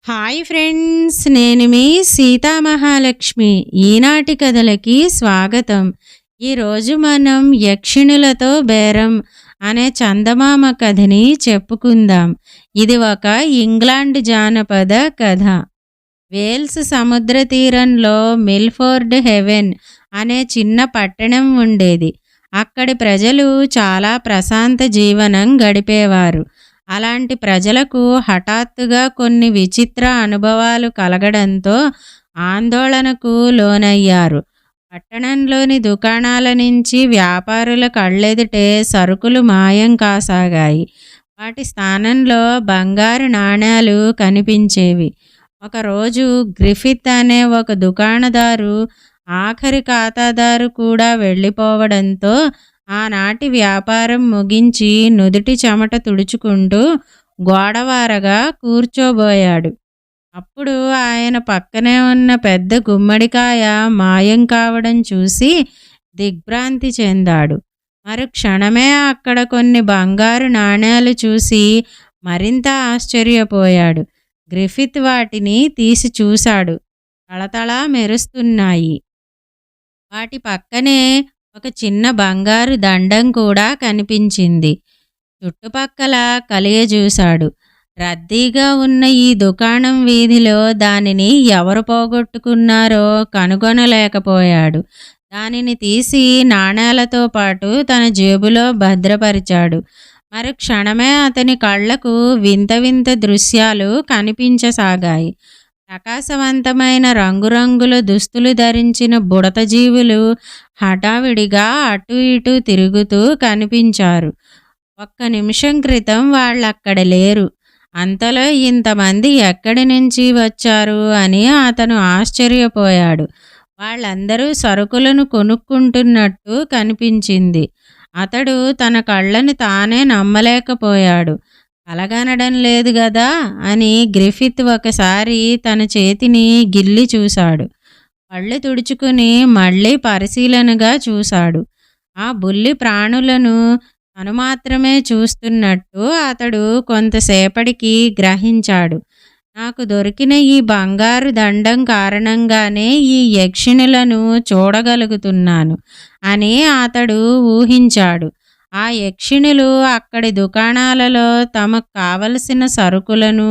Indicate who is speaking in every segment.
Speaker 1: Hi friends, నేను మీ సీతామహాలక్ష్మి. ఈనాటి కథలకి స్వాగతం. ఈరోజు మనం యక్షిణులతో బేరం అనే చందమామ కథని చెప్పుకుందాం. ఇది ఒక ఇంగ్లాండ్ జానపద కథ. వేల్స్ సముద్ర తీరంలో మిల్ఫోర్డ్ హెవెన్ అనే చిన్న పట్టణం ఉండేది. అక్కడి ప్రజలు చాలా ప్రశాంత జీవనం గడిపేవారు. అలాంటి ప్రజలకు హఠాత్తుగా కొన్ని విచిత్ర అనుభవాలు కలగడంతో ఆందోళనకు లోనయ్యారు. పట్టణంలోని దుకాణాల నుంచి వ్యాపారుల కళ్ళెదుటే సరుకులు మాయం కాసాగాయి. వాటి స్థానంలో బంగారు నాణేలు కనిపించేవి. ఒకరోజు గ్రిఫిత్ అనే ఒక దుకాణదారు ఆఖరి ఖాతాదారు కూడా వెళ్ళిపోవడంతో ఆనాటి వ్యాపారం ముగించి నుదుటి చెమట తుడుచుకుంటూ గోడవారగా కూర్చోబోయాడు. అప్పుడు ఆయన పక్కనే ఉన్న పెద్ద గుమ్మడికాయ మాయం కావడం చూసి దిగ్భ్రాంతి చెందాడు. మరుక్షణమే అక్కడ కొన్ని బంగారు నాణేలు చూసి మరింత ఆశ్చర్యపోయాడు. గ్రిఫిత్ వాటిని తీసి చూశాడు. తళతళా మెరుస్తున్నాయి. వాటి పక్కనే ఒక చిన్న బంగారు దండం కూడా కనిపించింది. చుట్టుపక్కల కలియజూశాడు. రద్దీగా ఉన్న ఈ దుకాణం వీధిలో దానిని ఎవరు పోగొట్టుకున్నారో కనుగొనలేకపోయాడు. దానిని తీసి నాణేలతో పాటు తన జేబులో భద్రపరిచాడు. మరుక్షణమే అతని కళ్ళకు వింత వింత దృశ్యాలు కనిపించసాగాయి. ప్రకాశవంతమైన రంగురంగుల దుస్తులు ధరించిన బుడత జీవులు హఠావిడిగా అటు ఇటు తిరుగుతూ కనిపించారు. ఒక్క నిమిషం క్రితం వాళ్ళక్కడ లేరు. అంతలో ఇంతమంది ఎక్కడి నుంచి వచ్చారు అని అతను ఆశ్చర్యపోయాడు. వాళ్ళందరూ సరుకులను కొనుక్కుంటున్నట్టు కనిపించింది. అతడు తన కళ్ళని తానే నమ్మలేకపోయాడు. కలగనడం లేదు గదా అని గ్రిఫిత్ ఒకసారి తన చేతిని గిల్లి చూశాడు. కళ్ళు తుడుచుకుని మళ్ళీ పరిశీలనగా చూశాడు. ఆ బుల్లి ప్రాణులను తను మాత్రమే చూస్తున్నట్టు అతడు కొంతసేపటికి గ్రహించాడు. నాకు దొరికిన ఈ బంగారు దండం కారణంగానే ఈ యక్షిణులను చూడగలుగుతున్నాను అని అతడు ఊహించాడు. ఆ యక్షిణులు అక్కడి దుకాణాలలో తమకు కావలసిన సరుకులను,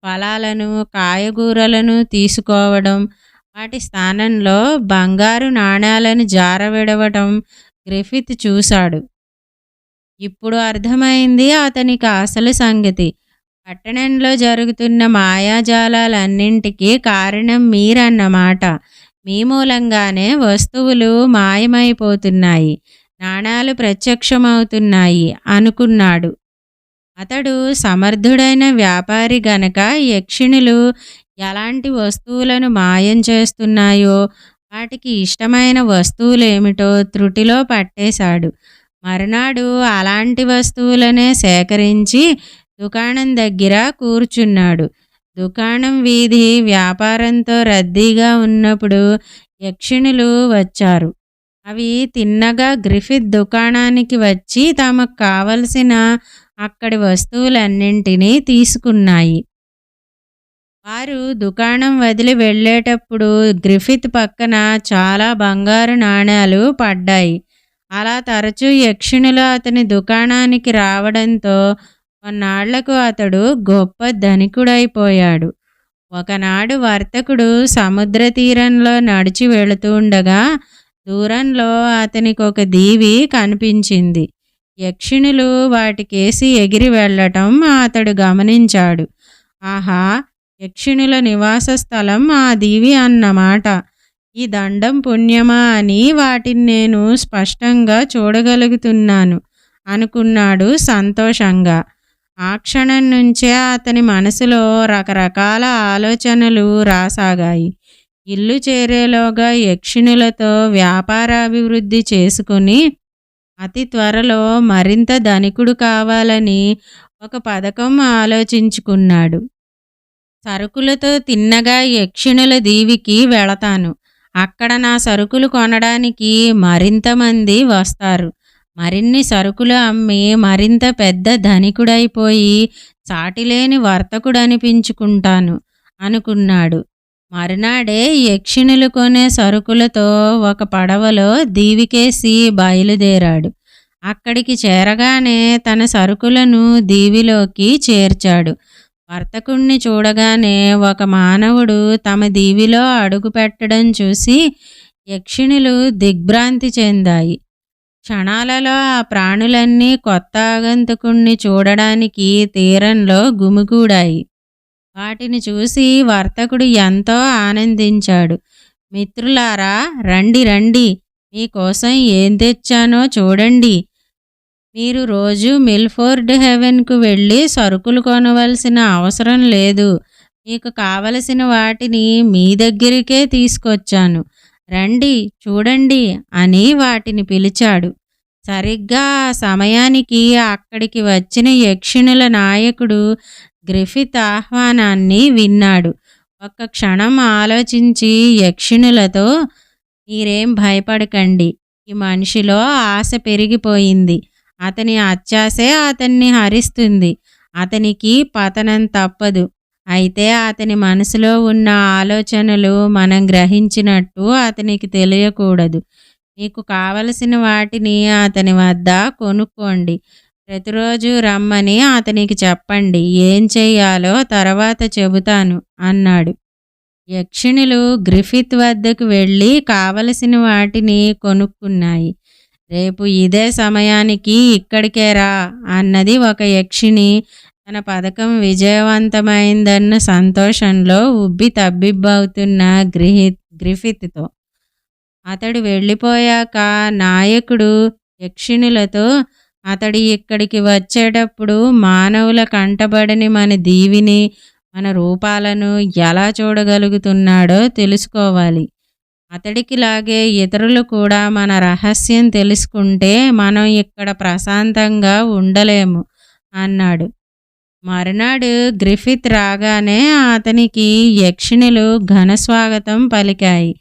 Speaker 1: ఫలాలను, కాయగూరలను తీసుకోవడం, వాటి స్థానంలో బంగారు నాణేలను జారవిడవటం గ్రిఫిత్ చూశాడు. ఇప్పుడు అర్థమైంది అతనికి అసలు సంగతి. పట్టణంలో జరుగుతున్న మాయాజాలాలన్నింటికీ కారణం మీరన్నమాట. మీ మూలంగానే వస్తువులు మాయమైపోతున్నాయి, నాణాలు ప్రత్యక్షమవుతున్నాయి అనుకున్నాడు. అతడు సమర్థుడైన వ్యాపారి గనక యక్షిణులు ఎలాంటి వస్తువులను మాయం చేస్తున్నాయో, వాటికి ఇష్టమైన వస్తువులేమిటో త్రుటిలో పట్టేశాడు. మరునాడు అలాంటి వస్తువులనే సేకరించి దుకాణం దగ్గర కూర్చున్నాడు. దుకాణం వీధి వ్యాపారంతో రద్దీగా ఉన్నప్పుడు యక్షిణులు వచ్చారు. అవి తిన్నగా గ్రిఫిత్ దుకాణానికి వచ్చి తమకు కావలసిన అక్కడి వస్తువులన్నింటినీ తీసుకున్నాయి. వారు దుకాణం వదిలి వెళ్ళేటప్పుడు గ్రిఫిత్ పక్కన చాలా బంగారు నాణేలు పడ్డాయి. అలా తరచూ యక్షిణులు అతని దుకాణానికి రావడంతో కొన్నాళ్లకు అతడు గొప్ప ధనికుడైపోయాడు. ఒకనాడు వర్తకుడు సముద్ర తీరంలో నడిచి వెళుతుండగా దూరంలో అతనికి ఒక దీవి కనిపించింది. యక్షిణులు వాటికేసి ఎగిరి వెళ్ళటం అతడు గమనించాడు. ఆహా, యక్షిణుల నివాస స్థలం ఆ దీవి అన్నమాట. ఈ దండం పుణ్యమా అని వాటిని నేను స్పష్టంగా చూడగలుగుతున్నాను అనుకున్నాడు సంతోషంగా. ఆ క్షణం నుంచే అతని మనసులో రకరకాల ఆలోచనలు రాసాగాయి. ఇల్లు చేరేలోగా యక్షిణులతో వ్యాపారాభివృద్ధి చేసుకుని అతి త్వరలో మరింత ధనికుడు కావాలని ఒక పథకం ఆలోచించుకున్నాడు. సరుకులతో తిన్నగా యక్షిణుల దీవికి వెళతాను. అక్కడ నా సరుకులు కొనడానికి మరింత మంది వస్తారు. మరిన్ని సరుకులు అమ్మి మరింత పెద్ద ధనికుడైపోయి సాటిలేని వర్తకుడనిపించుకుంటాను అనుకున్నాడు. మరునాడే యక్షిణులు కొనే సరుకులతో ఒక పడవలో దీవికేసి బయలుదేరాడు. అక్కడికి చేరగానే తన సరుకులను దీవిలోకి చేర్చాడు. వర్తకుణ్ణి చూడగానే ఒక మానవుడు తమ దీవిలో అడుగుపెట్టడం చూసి యక్షిణులు దిగ్భ్రాంతి చెందాయి. క్షణాలలో ఆ ప్రాణులన్నీ కొత్త ఆగంతుకుణ్ణి చూడడానికి తీరంలో గుమిగూడాయి. వాటిని చూసి వర్తకుడు ఎంతో ఆనందించాడు. మిత్రులారా, రండి రండి, మీకోసం ఏం తెచ్చానో చూడండి. మీరు రోజు మిల్ఫోర్డ్ హెవెన్కు వెళ్ళి సరుకులు కొనవలసిన అవసరం లేదు. మీకు కావలసిన వాటిని మీ దగ్గరికే తీసుకొచ్చాను. రండి చూడండి అని వాటిని పిలిచాడు. సరిగ్గా ఆ సమయానికి అక్కడికి వచ్చిన యక్షిణుల నాయకుడు గ్రిఫిత్ ఆహ్వానాన్ని విన్నాడు. ఒక్క క్షణం ఆలోచించి యక్షిణులతో, మీరేం భయపడకండి. ఈ మనిషిలో ఆశ పెరిగిపోయింది. అతని అత్యాశే అతన్ని హరిస్తుంది. అతనికి పతనం తప్పదు. అయితే అతని మనసులో ఉన్న ఆలోచనలు మనం గ్రహించినట్టు అతనికి తెలియకూడదు. మీకు కావలసిన వాటిని అతని వద్ద కొనుక్కోండి. ప్రతిరోజు రమ్మని అతనికి చెప్పండి. ఏం చెయ్యాలో తర్వాత చెబుతాను అన్నాడు. యక్షిణులు గ్రిఫిత్ వద్దకు వెళ్ళి కావలసిన వాటిని కొనుక్కున్నాయి. రేపు ఇదే సమయానికి ఇక్కడికే రా అన్నది ఒక యక్షిణి తన పథకం విజయవంతమైందన్న సంతోషంలో ఉబ్బి తబ్బిబ్బవుతున్న గ్రిఫిత్తో. అతడు వెళ్ళిపోయాక నాయకుడు యక్షిణులతో, అతడు ఇక్కడికి వచ్చేటప్పుడు మానవుల కంటబడని మన దీవిని, మన రూపాలను ఎలా చూడగలుగుతున్నాడో తెలుసుకోవాలి. అతడికిలాగే ఇతరులు కూడా మన రహస్యం తెలుసుకుంటే మనం ఇక్కడ ప్రశాంతంగా ఉండలేము అన్నాడు. మరునాడు గ్రిఫిత్ రాగానే అతనికి యక్షిణులు ఘనస్వాగతం పలికాయి.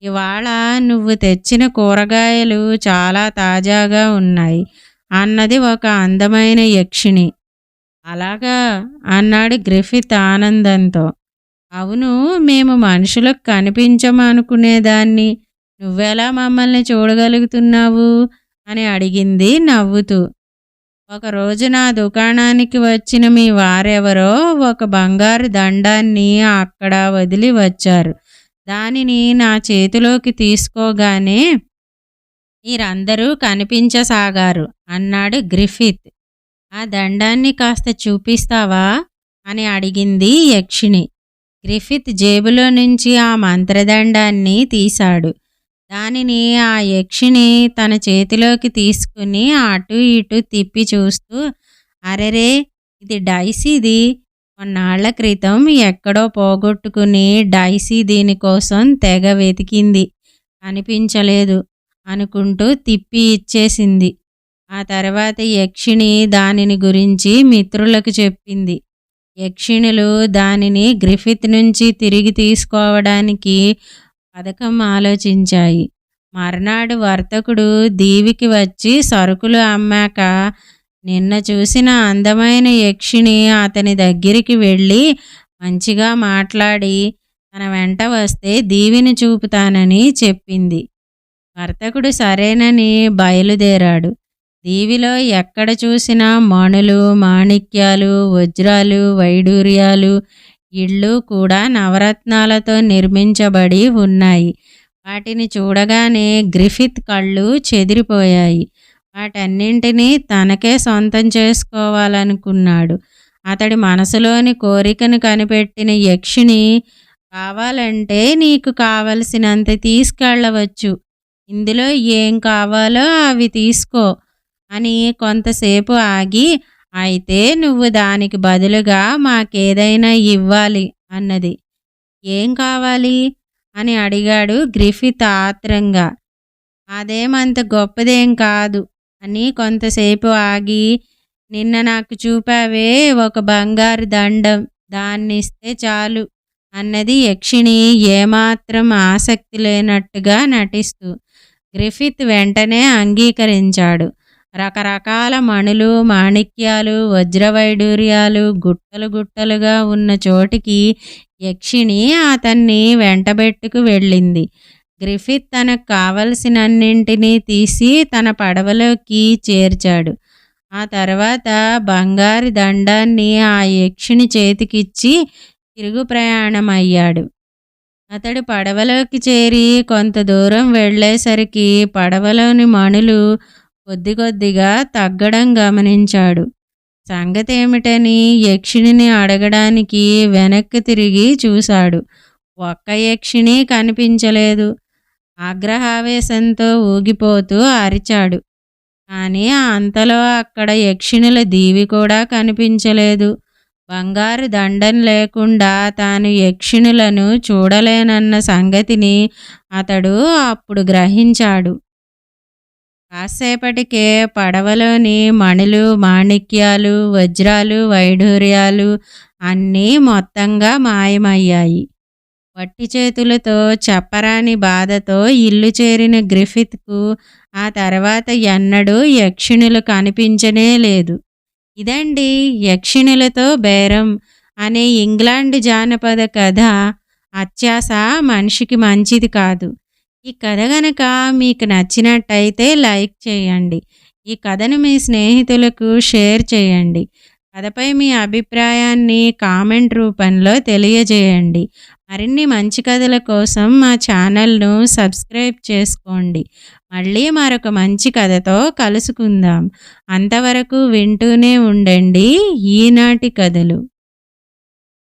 Speaker 1: ఇవాళ నువ్వు తెచ్చిన కూరగాయలు చాలా తాజాగా ఉన్నాయి అన్నది ఒక అందమైన యక్షిణి. అలాగా అన్నాడు గ్రిఫిత్ ఆనందంతో. అవును, మేము మనుషులకు కనిపించమనుకునేదాన్ని. నువ్వెలా మమ్మల్ని చూడగలుగుతున్నావు అని అడిగింది నవ్వుతూ. ఒకరోజు నా దుకాణానికి వచ్చిన మీ వారెవరో ఒక బంగారు దండాన్ని అక్కడ వదిలి వచ్చారు. దానిని నా చేతిలోకి తీసుకోగానే మీరందరూ కనిపించసాగారు అన్నాడు గ్రిఫిత్. ఆ దండాన్ని కాస్త చూపిస్తావా అని అడిగింది యక్షిణి. గ్రిఫిత్ జేబులో నుంచి ఆ మంత్రదండాన్ని తీశాడు. దానిని ఆ యక్షిణి తన చేతిలోకి తీసుకుని అటు ఇటు తిప్పి చూస్తూ, అరెరే, ఇది డైసీది. కొన్నాళ్ల క్రితం ఎక్కడో పోగొట్టుకుని డైసీ దీనికోసం తెగ వెతికింది, కనిపించలేదు అనుకుంటూ తిప్పి ఇచ్చేసింది. ఆ తర్వాత యక్షిణి దానిని గురించి మిత్రులకు చెప్పింది. యక్షిణులు దానిని గ్రిఫిత్ నుంచి తిరిగి తీసుకోవడానికి పథకం ఆలోచించాయి. మర్నాడు వర్తకుడు దీవికి వచ్చి సరుకులు అమ్మాక నిన్న చూసిన అందమైన యక్షిణి అతని దగ్గరికి వెళ్ళి మంచిగా మాట్లాడి తన వెంట వస్తే దీవిని చూపుతానని చెప్పింది. వర్తకుడు సరేనని బయలుదేరాడు. దీవిలో ఎక్కడ చూసినా మణులు, మాణిక్యాలు, వజ్రాలు, వైడూర్యాలు, ఇళ్ళు కూడా నవరత్నాలతో నిర్మించబడి ఉన్నాయి. వాటిని చూడగానే గ్రిఫిత్ కళ్ళు చెదిరిపోయాయి. వాటన్నింటినీ తనకే సొంతం చేసుకోవాలనుకున్నాడు. అతడి మనసులోని కోరికను కనిపెట్టిన యక్షిణి, కావాలంటే నీకు కావలసినంత తీసుకెళ్ళవచ్చు, ఇందులో ఏం కావాలో అవి తీసుకో అని కొంతసేపు ఆగి, అయితే నువ్వు దానికి బదులుగా మాకేదైనా ఇవ్వాలి అన్నది. ఏం కావాలి అని అడిగాడు గ్రిఫిత్ ఆత్రంగా. అదేమంత గొప్పదేం కాదు అని కొంతసేపు ఆగి, నిన్న నాకు చూపావే ఒక బంగారు దండం, దాన్నిస్తే చాలు అన్నది యక్షిణి ఏమాత్రం ఆసక్తి లేనట్టుగా నటిస్తూ. గ్రిఫిత్ వెంటనే అంగీకరించాడు. రకరకాల మణులు, మాణిక్యాలు, వజ్రవైడూర్యాలు గుట్టలు గుట్టలుగా ఉన్న చోటికి యక్షిణి అతన్ని వెంటబెట్టుకు వెళ్ళింది. గ్రిఫిత్ తనకు కావలసినన్నింటినీ తీసి తన పడవలోకి చేర్చాడు. ఆ తర్వాత బంగారు దండాన్ని ఆ యక్షిణి చేతికిచ్చి తిరుగు ప్రయాణమయ్యాడు. అతడు పడవలోకి చేరి కొంత దూరం వెళ్ళేసరికి పడవలోని మణులు కొద్ది కొద్దిగా తగ్గడం గమనించాడు. సంగతేమిటని యక్షిణిని అడగడానికి వెనక్కి తిరిగి చూశాడు. ఒక్క యక్షిణి కనిపించలేదు. ఆగ్రహావేశంతో ఊగిపోతూ అరిచాడు. కానీ అంతలో అక్కడ యక్షిణుల దీవి కూడా కనిపించలేదు. బంగారు దండం లేకుండా తాను యక్షిణులను చూడలేనన్న సంగతిని అతడు అప్పుడు గ్రహించాడు. కాసేపటికే పడవలోని మణులు, మాణిక్యాలు, వజ్రాలు, వైఢూర్యాలు అన్నీ మొత్తంగా మాయమయ్యాయి. వట్టి చేతులతో చెప్పరాని బాధతో ఇల్లు చేరిన గ్రిఫిత్కు ఆ తర్వాత ఎన్నడూ యక్షిణులు కనిపించనే లేదు. ఇదండి యక్షిణులతో బేరం అనే ఇంగ్లాండ్ జానపద కథ. అత్యాశ మనిషికి మంచిది కాదు. ఈ కథ గనక మీకు నచ్చినట్టయితే లైక్ చేయండి. ఈ కథను మీ స్నేహితులకు షేర్ చేయండి. కథపై మీ అభిప్రాయాన్ని కామెంట్ రూపంలో తెలియజేయండి. మరిన్ని మంచి కథల కోసం మా ఛానల్ను సబ్స్క్రైబ్ చేసుకోండి. మళ్ళీ మరొక మంచి కథతో కలుసుకుందాం. అంతవరకు వింటూనే ఉండండి ఈనాటి కథలు.